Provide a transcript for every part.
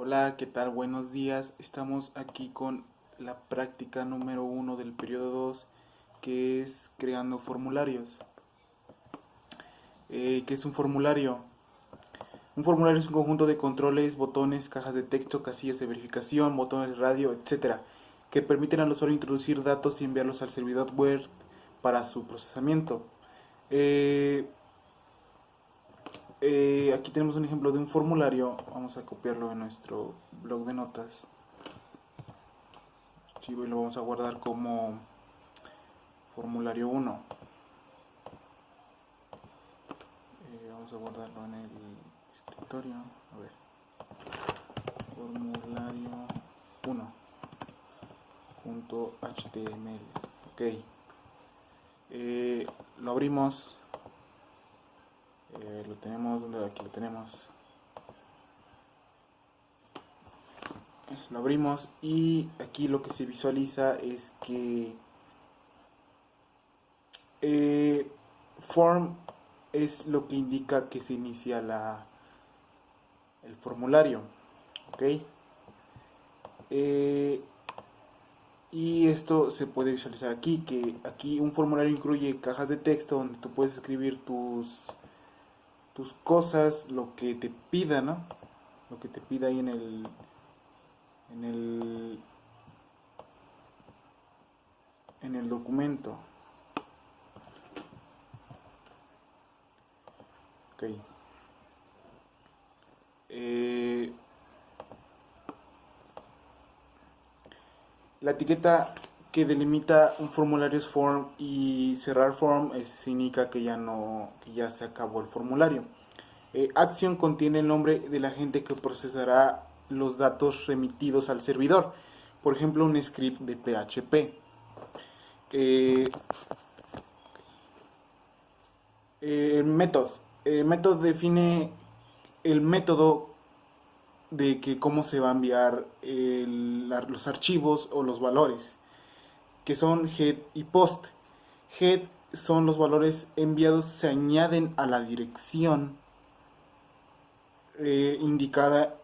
Hola, ¿qué tal? Buenos días. Estamos aquí con la práctica número 1 del periodo 2, que es creando formularios. ¿Qué es un formulario? Un formulario es un conjunto de controles, botones, cajas de texto, casillas de verificación, botones de radio, etcétera, que permiten al usuario introducir datos y enviarlos al servidor web para su procesamiento. Eh, Aquí tenemos un ejemplo de un formulario. Vamos a copiarlo en nuestro blog de notas. Archivo y lo vamos a guardar como formulario 1. Vamos a guardarlo en el escritorio. A ver, formulario 1.html. Ok, lo abrimos. Lo tenemos, ¿dónde? Aquí lo tenemos. Lo abrimos y aquí lo que se visualiza es que form es lo que indica que se inicia el formulario. Ok, y esto se puede visualizar aquí, que aquí un formulario incluye cajas de texto donde tú puedes escribir tus cosas, lo que te pida, ¿no? Lo que te pida ahí en el, en el documento. Ok. La etiqueta que delimita un formulario es form y cerrar form significa que ya se acabó el formulario. Action contiene el nombre del agente que procesará los datos remitidos al servidor. Por ejemplo, un script de PHP. Method. Method define el método de que cómo se va a enviar los archivos o los valores, que son head y post. Head son los valores enviados, se añaden a la dirección indicada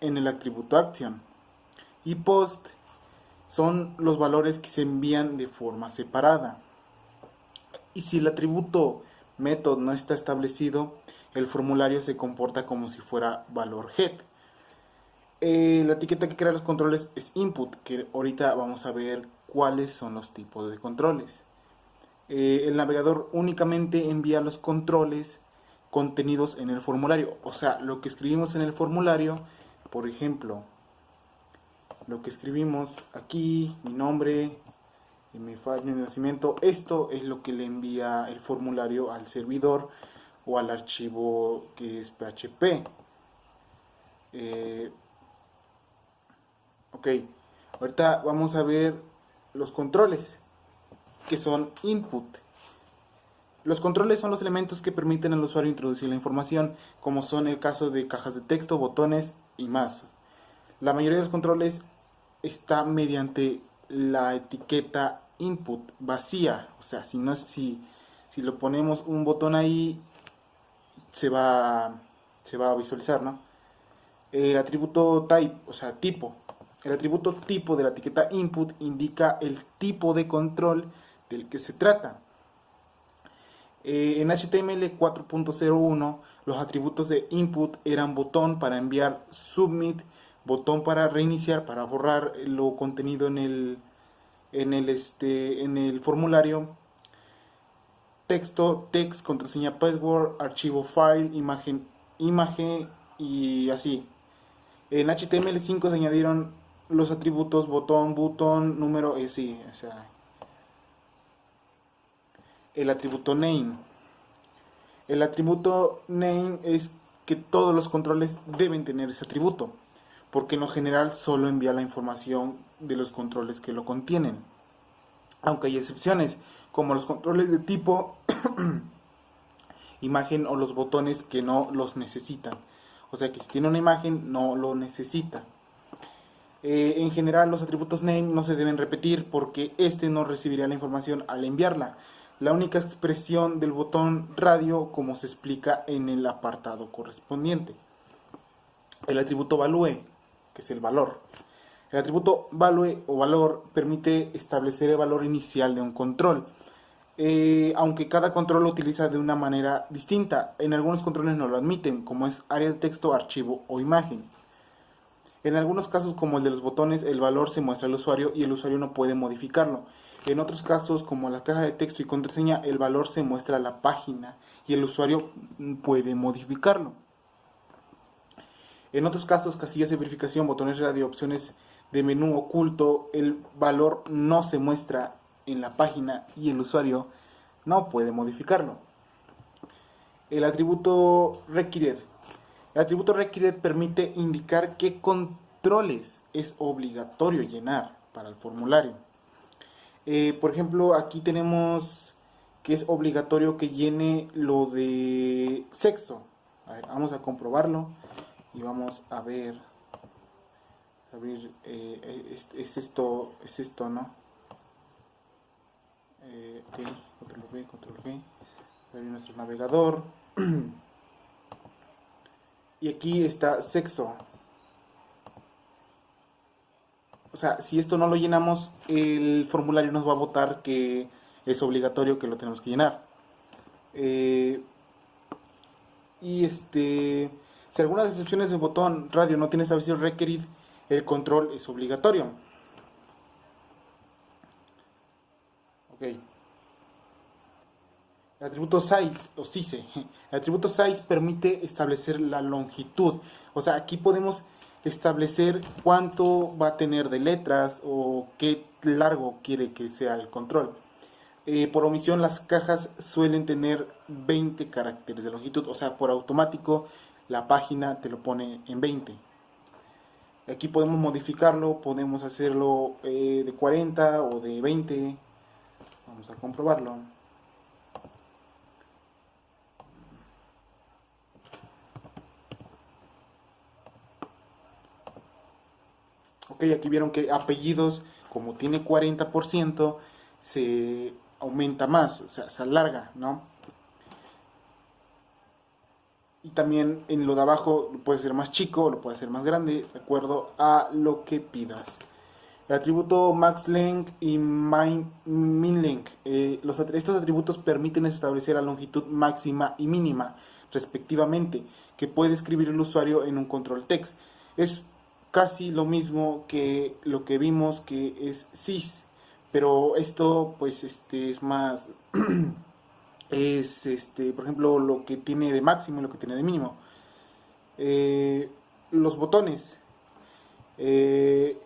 en el atributo action. Y post son los valores que se envían de forma separada. Y si el atributo method no está establecido, el formulario se comporta como si fuera valor head. La etiqueta que crea los controles es input, que ahorita vamos a ver cuáles son los tipos de controles. El navegador únicamente envía los controles contenidos en el formulario, o sea, lo que escribimos en el formulario. Por ejemplo, lo que escribimos aquí, mi nombre, mi fecha de nacimiento, esto es lo que le envía el formulario al servidor o al archivo que es PHP. Ok, ahorita vamos a ver los controles, que son input. Los controles son los elementos que permiten al usuario introducir la información, como son el caso de cajas de texto, botones y más. La mayoría de los controles está mediante la etiqueta input vacía, o sea, si lo ponemos un botón ahí se va a visualizar, ¿no? El atributo type, o sea, tipo. El atributo tipo de la etiqueta input indica el tipo de control del que se trata. En HTML 4.01 los atributos de input eran botón para enviar submit, botón para reiniciar, para borrar lo contenido en el formulario, texto, text, contraseña, password, archivo, file, imagen y así. En HTML5 se añadieron los atributos botón, button, número, sí, o sea, el atributo name. El atributo name es que todos los controles deben tener ese atributo, porque en lo general solo envía la información de los controles que lo contienen. Aunque hay excepciones, como los controles de tipo imagen o los botones que no los necesitan. O sea que si tiene una imagen no lo necesita. En general los atributos name no se deben repetir porque este no recibiría la información al enviarla. La única expresión del botón radio como se explica en el apartado correspondiente. El atributo value. que es el valor. El atributo value o valor permite establecer el valor inicial de un control, aunque cada control lo utiliza de una manera distinta. En algunos controles no lo admiten, como es área de texto, archivo o imagen. En algunos casos, como el de los botones, el valor se muestra al usuario y el usuario no puede modificarlo. En otros casos, como la caja de texto y contraseña, el valor se muestra a la página y el usuario puede modificarlo. En otros casos, casillas de verificación, botones radio, opciones de menú oculto, el valor no se muestra en la página y el usuario no puede modificarlo. El atributo required. El atributo required permite indicar qué controles es obligatorio llenar para el formulario. Por ejemplo, aquí tenemos que es obligatorio que llene lo de sexo. A ver, vamos a comprobarlo y vamos a ver. A ver, es esto, ¿no? Ok, control V, control V. Abrir nuestro navegador. Y aquí está sexo. O sea, si esto no lo llenamos, el formulario nos va a votar que es obligatorio que lo tenemos que llenar. Si algunas excepciones del botón radio no tiene establecido requerir, el control es obligatorio. Ok. El atributo size, o size, el atributo size permite establecer la longitud. O sea, aquí podemos establecer cuánto va a tener de letras o qué largo quiere que sea el control. Por omisión, las cajas suelen tener 20 caracteres de longitud. O sea, por automático, la página te lo pone en 20. Aquí podemos modificarlo, podemos hacerlo de 40 o de 20. Vamos a comprobarlo. Ok, aquí vieron que apellidos, como tiene 40%, se aumenta más, o sea, se alarga, ¿no? Y también en lo de abajo lo puede ser más chico, lo puede ser más grande, de acuerdo a lo que pidas. El atributo maxLength y minLength. Estos atributos permiten establecer la longitud máxima y mínima, respectivamente, que puede escribir el usuario en un control text. Es casi lo mismo que lo que vimos que es sys, pero esto pues es más por ejemplo, lo que tiene de máximo y lo que tiene de mínimo. Los botones, eh,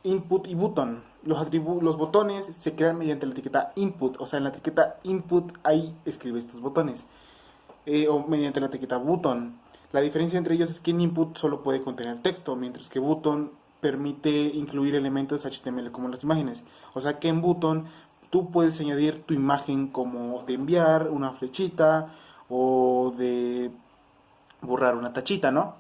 input y button. Los botones se crean mediante la etiqueta input, o sea, en la etiqueta input ahí escribe estos botones, o mediante la etiqueta button. La diferencia entre ellos es que en input solo puede contener texto, mientras que button permite incluir elementos HTML como las imágenes. O sea que en button tú puedes añadir tu imagen como de enviar una flechita o de borrar una tachita, ¿no?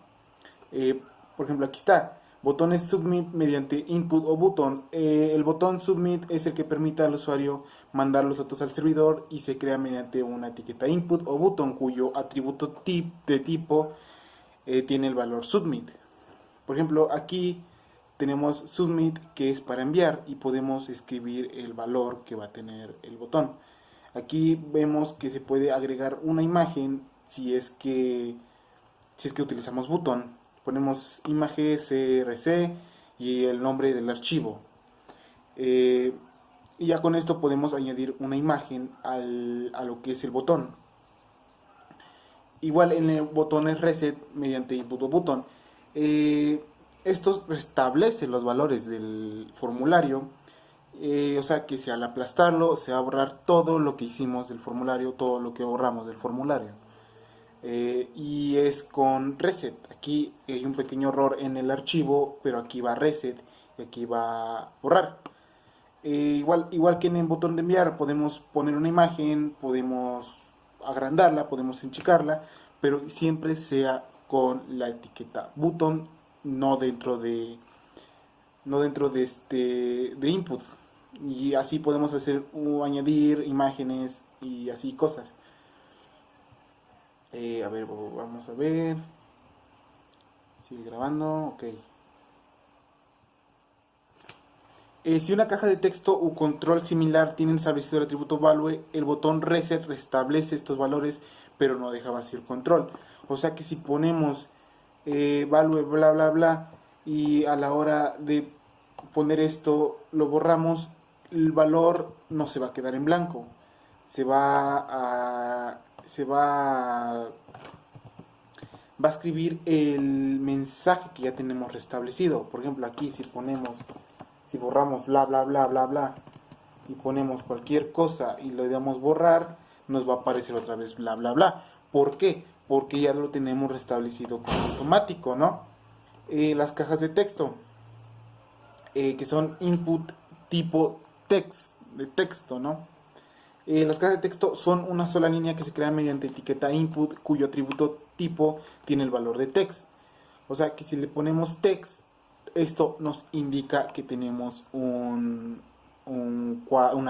Por ejemplo, aquí está, botones submit mediante input o button. El botón submit es el que permite al usuario mandar los datos al servidor y se crea mediante una etiqueta input o button cuyo atributo de tipo tiene el valor submit. Por ejemplo, aquí tenemos submit que es para enviar y podemos escribir el valor que va a tener el botón. Aquí vemos que se puede agregar una imagen si es que utilizamos button. Ponemos imagen CRC y el nombre del archivo. Y ya con esto podemos añadir una imagen a lo que es el botón. Igual en el botón es reset mediante input o button. Esto restablece los valores del formulario. O sea que si al aplastarlo se va a borrar todo lo que hicimos del formulario, todo lo que borramos del formulario. Y es con reset. Aquí hay un pequeño error en el archivo, pero aquí va reset y aquí va a borrar. Igual que en el botón de enviar, podemos poner una imagen, podemos agrandarla, podemos enchicarla, pero siempre sea con la etiqueta button, no dentro de input. Y así podemos hacer o añadir imágenes y así cosas. A ver, vamos a ver. Sigue grabando, ok. Si una caja de texto u control similar tiene establecido el atributo value, el botón reset restablece estos valores, pero no deja vacío el control. O sea que si ponemos value bla bla bla y a la hora de poner esto lo borramos, el valor no se va a quedar en blanco, va a escribir el mensaje que ya tenemos restablecido. Por ejemplo, aquí si borramos bla bla bla bla bla y ponemos cualquier cosa y le damos borrar, nos va a aparecer otra vez bla bla bla. ¿Por qué? Porque ya lo tenemos restablecido como automático, ¿no? Las cajas de texto, que son input tipo text, de texto, ¿no? Las cajas de texto son una sola línea que se crea mediante etiqueta input, cuyo atributo tipo tiene el valor de text. O sea que si le ponemos text, esto nos indica que tenemos una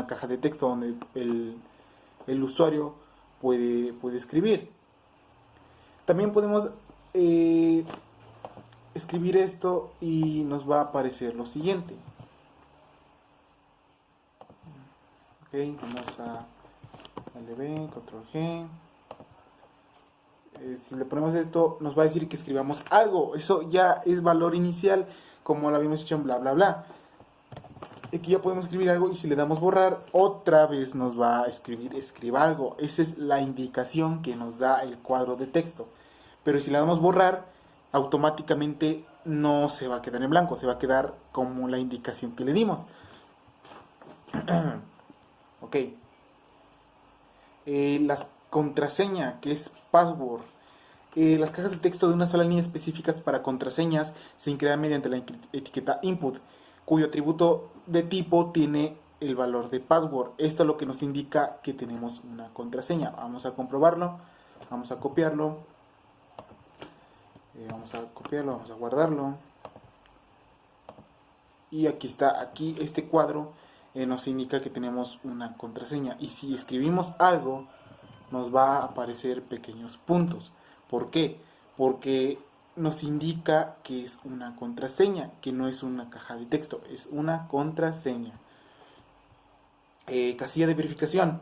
caja de texto donde el usuario puede escribir. También podemos escribir esto y nos va a aparecer lo siguiente. Ok, vamos a LB, control G. Si le ponemos esto, nos va a decir que escribamos algo. Eso ya es valor inicial, como lo habíamos hecho en bla bla bla. Aquí ya podemos escribir algo y si le damos borrar, otra vez nos va a escriba algo. Esa es la indicación que nos da el cuadro de texto. Pero si le damos borrar, automáticamente no se va a quedar en blanco, se va a quedar como la indicación que le dimos. Ok. La contraseña, que es password. Las cajas de texto de una sola línea específicas para contraseñas se crean mediante la etiqueta input, cuyo atributo de tipo tiene el valor de password. Esto es lo que nos indica que tenemos una contraseña. Vamos a comprobarlo, vamos a copiarlo, vamos a guardarlo. Y aquí está, aquí este cuadro nos indica que tenemos una contraseña. Y si escribimos algo, nos va a aparecer pequeños puntos. ¿Por qué? Porque nos indica que es una contraseña, que no es una caja de texto, es una contraseña. Casilla de verificación.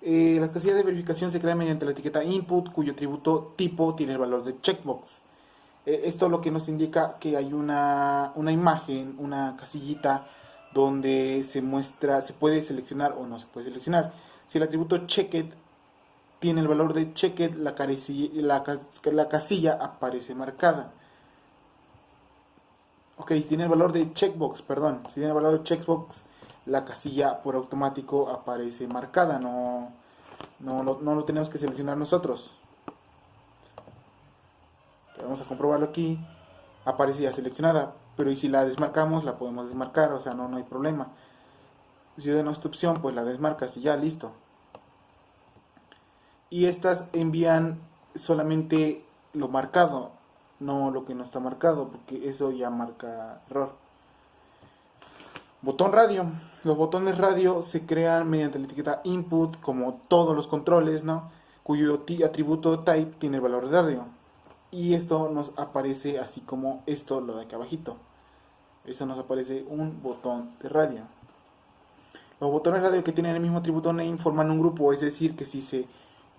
Las casillas de verificación se crean mediante la etiqueta input, cuyo atributo tipo tiene el valor de checkbox. Esto lo que nos indica que hay una imagen, una casillita donde se muestra, se puede seleccionar o no se puede seleccionar. Si el atributo checked tiene el valor de checked, la casilla aparece marcada. Ok, si tiene el valor de checkbox, si tiene el valor de checkbox, la casilla por automático aparece marcada, no lo tenemos que seleccionar nosotros. Vamos a comprobarlo aquí, aparece ya seleccionada, pero y si la desmarcamos, la podemos desmarcar, o sea, no hay problema. Si da nuestra opción, pues la desmarcas y ya, listo. Y estas envían solamente lo marcado, no lo que no está marcado, porque eso ya marca error. Botón radio. Los botones radio se crean mediante la etiqueta input, como todos los controles, ¿no? Cuyo atributo type tiene el valor de radio. Y esto nos aparece así como esto, lo de aquí abajito. Eso nos aparece un botón de radio. Los botones radio que tienen el mismo atributo name forman un grupo, es decir, que si se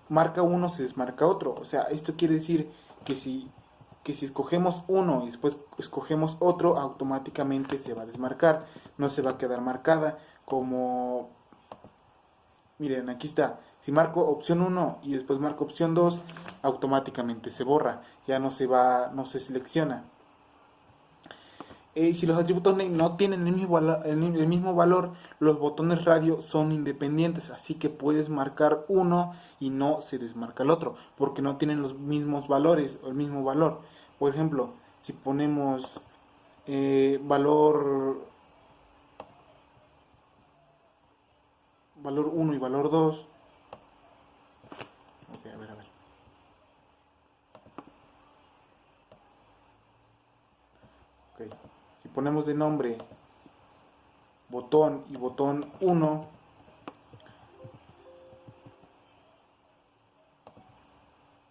marca uno, se desmarca otro. O sea, esto quiere decir que si escogemos uno y después escogemos otro, automáticamente se va a desmarcar. No se va a quedar marcada como... Miren, aquí está. Si marco opción 1 y después marco opción 2, automáticamente se borra. Ya no se selecciona. Si los atributos name no tienen el mismo valor, los botones radio son independientes, así que puedes marcar uno y no se desmarca el otro, porque no tienen los mismos valores o el mismo valor. Por ejemplo, si ponemos valor 1 y valor 2, ok, a ver. Okay. Si ponemos de nombre botón y botón 1,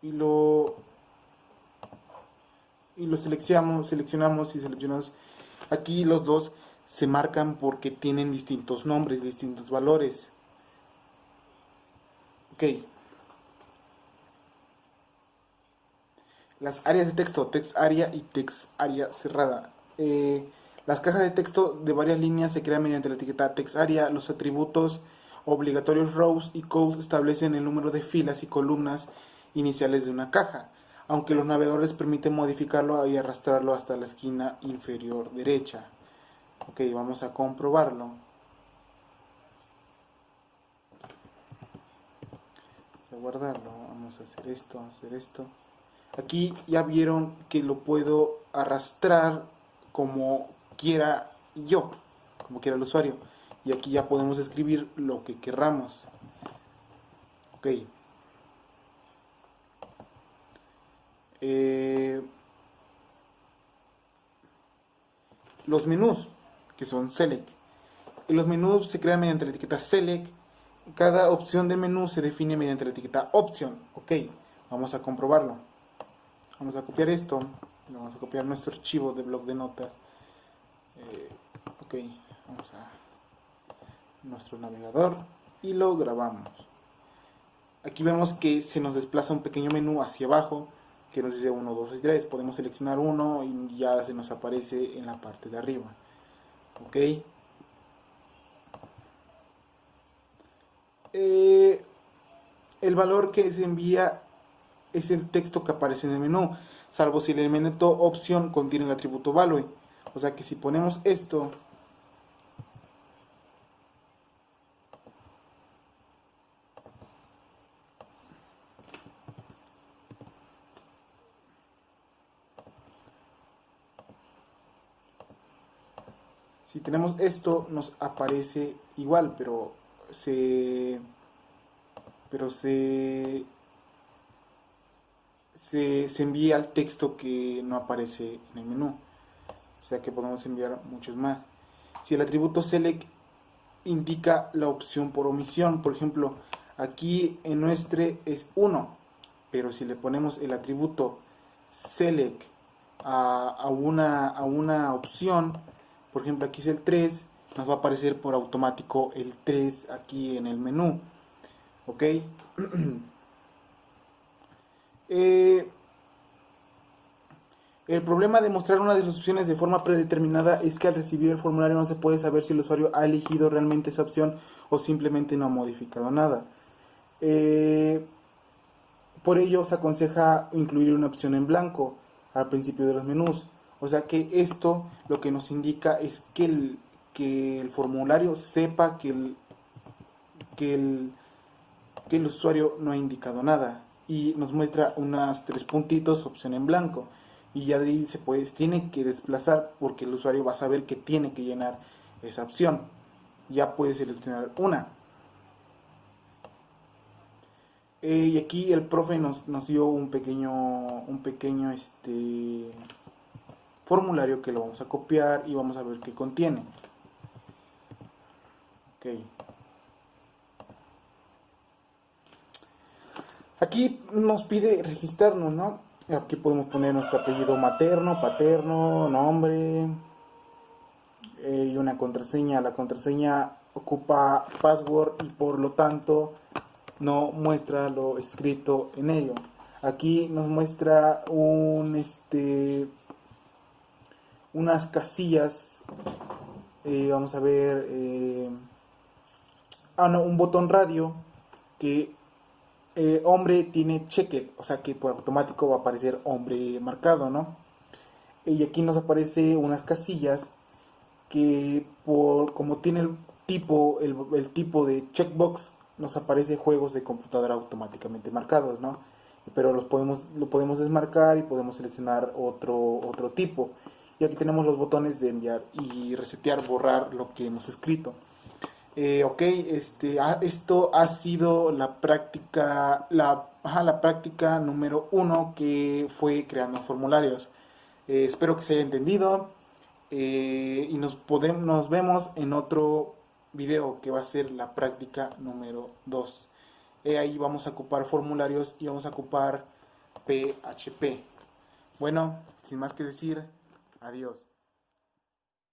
y lo seleccionamos aquí los dos se marcan porque tienen distintos nombres, distintos valores. Ok. Las áreas de texto, text area y text area cerrada. Las cajas de texto de varias líneas se crean mediante la etiqueta text area. Los atributos obligatorios rows y codes establecen el número de filas y columnas iniciales de una caja, aunque los navegadores permiten modificarlo y arrastrarlo hasta la esquina inferior derecha. Ok, vamos a comprobarlo. Vamos a guardarlo, vamos a hacer esto, Aquí ya vieron que lo puedo arrastrar como quiera yo, como quiera el usuario. Y aquí ya podemos escribir lo que querramos. Ok. Los menús, que son select. Y los menús se crean mediante la etiqueta select. Cada opción de menú se define mediante la etiqueta option. Ok, vamos a comprobarlo. Vamos a copiar esto. Vamos a copiar nuestro archivo de bloc de notas. Ok, vamos a nuestro navegador y lo grabamos. Aquí vemos que se nos desplaza un pequeño menú hacia abajo que nos dice 1, 2 y 3. Podemos seleccionar uno y ya se nos aparece en la parte de arriba. Ok. El valor que se envía es el texto que aparece en el menú, salvo si el elemento opción contiene el atributo value. O sea que si ponemos esto, si tenemos esto nos aparece igual, se pero se envía el texto que no aparece en el menú. O sea que podemos enviar muchos más. Si el atributo select indica la opción por omisión, por ejemplo, aquí en nuestro es 1, pero si le ponemos el atributo select a una opción, por ejemplo aquí es el 3, nos va a aparecer por automático el 3 aquí en el menú. Ok. El problema de mostrar una de las opciones de forma predeterminada es que al recibir el formulario no se puede saber si el usuario ha elegido realmente esa opción o simplemente no ha modificado nada. Por ello se aconseja incluir una opción en blanco al principio de los menús. O sea que esto lo que nos indica es que el formulario sepa que el usuario no ha indicado nada y nos muestra unas 3 puntitos, opción en blanco, y ya de ahí tiene que desplazar porque el usuario va a saber que tiene que llenar esa opción. Ya puede seleccionar una. Y aquí el profe nos dio un pequeño formulario que lo vamos a copiar y vamos a ver qué contiene. Ok. Aquí nos pide registrarnos, ¿no? Aquí podemos poner nuestro apellido materno, paterno, nombre y una contraseña. La contraseña ocupa password y por lo tanto no muestra lo escrito en ello. Aquí nos muestra unas casillas. Vamos a ver. Un botón radio que hombre tiene checked, o sea que por automático va a aparecer hombre marcado, ¿no? Y aquí nos aparece unas casillas que como tiene el tipo de checkbox, nos aparece juegos de computadora automáticamente marcados, ¿no? Pero lo podemos desmarcar y podemos seleccionar otro tipo. Y aquí tenemos los botones de enviar y resetear, borrar lo que hemos escrito. Ok, esto ha sido la práctica, la práctica número 1 que fue creando formularios. Espero que se haya entendido y nos vemos en otro video que va a ser la práctica número 2. Ahí vamos a ocupar formularios y vamos a ocupar PHP. Bueno, sin más que decir, adiós.